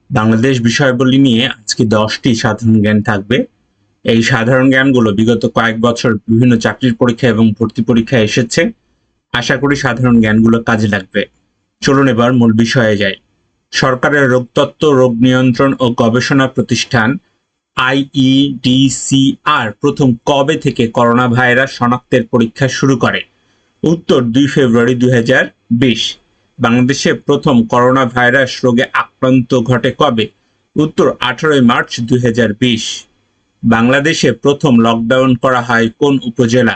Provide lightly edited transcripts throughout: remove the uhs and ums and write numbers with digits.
বাংলাদেশ বিষয়াবলী নিয়ে আজকে 10টি সাধারণ জ্ঞান থাকবে। এই সাধারণ জ্ঞানগুলো বিগত কয়েক বছর বিভিন্ন চাকরির পরীক্ষা এবং ভর্তি পরীক্ষায় এসেছে। আশা করি সাধারণ জ্ঞানগুলো কাজে লাগবে। চলুন এবার মূল বিষয়ে যাই। সরকারের রোগতত্ত্ব, রোগ নিয়ন্ত্রণ ও গবেষণা প্রতিষ্ঠান আইইডিসিআর প্রথম কবে থেকে করোনা ভাইরাস শনাক্তের পরীক্ষা শুরু করে? উত্তর 2 ফেব্রুয়ারি 2020। বাংলাদেশে প্রথম করোনা ভাইরাস রোগে আক্রান্ত ঘটে কবে? উত্তর 18 মার্চ 2020। বাংলাদেশে প্রথম লকডাউন করা হয় কোন উপজেলা?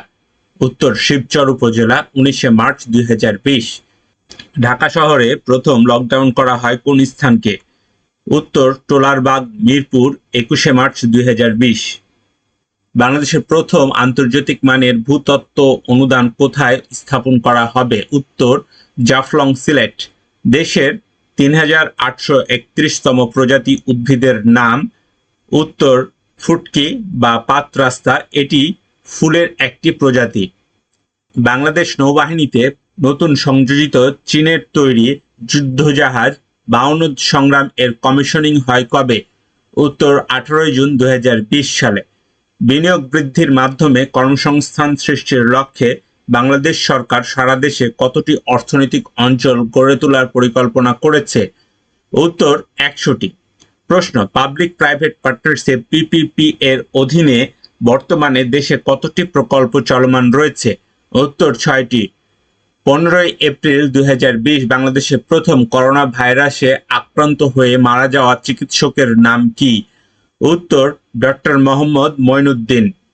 উত্তর শিবচর উপজেলা, 19 মার্চ 2020। ঢাকা শহরে প্রথম লকডাউন করা হয় কোন স্থানকে? উত্তর টোলারবাগ, মিরপুর, 21 মার্চ 2020। বাংলাদেশের প্রথম আন্তর্জাতিক মানের ভূতত্ত্ব অনুদান কোথায় স্থাপন করা হবে? উত্তর জাফলং, সিলেট। দেশের 3831তম প্রজাতি উদ্ভিদের নাম? উত্তর ফুটকি বা পাতরাস্তা, এটি ফুলের একটি প্রজাতি। বাংলাদেশ নৌবাহিনীতে নতুন সংযোজিত চীনের তৈরি যুদ্ধজাহাজ 52 সংগ্রাম এর কমিশনিং হয় কবে? উত্তর 18 জুন 2020 সালে। বিনিয়োগ বৃদ্ধির মাধ্যমে কর্মসংস্থান সৃষ্টির লক্ষ্যে বাংলাদেশ সরকার সারা দেশে কতটি অর্থনৈতিক অঞ্চল গড়ে তোলার পরিকল্পনা করেছে? উত্তর 100টি। প্রশ্ন, পাবলিক প্রাইভেট পার্টনারশিপ পিপিপি এর অধীনে বর্তমানে দেশে কতটি প্রকল্প চলমান রয়েছে? উত্তর 6টি। 15 এপ্রিল 2020 বাংলাদেশে প্রথম করোনা ভাইরাসে আক্রান্ত হয়ে মারা যাওয়া চিকিৎসকের নাম কি? উত্তর ডক্টর মোহাম্মদ মঈনুদ্দিন।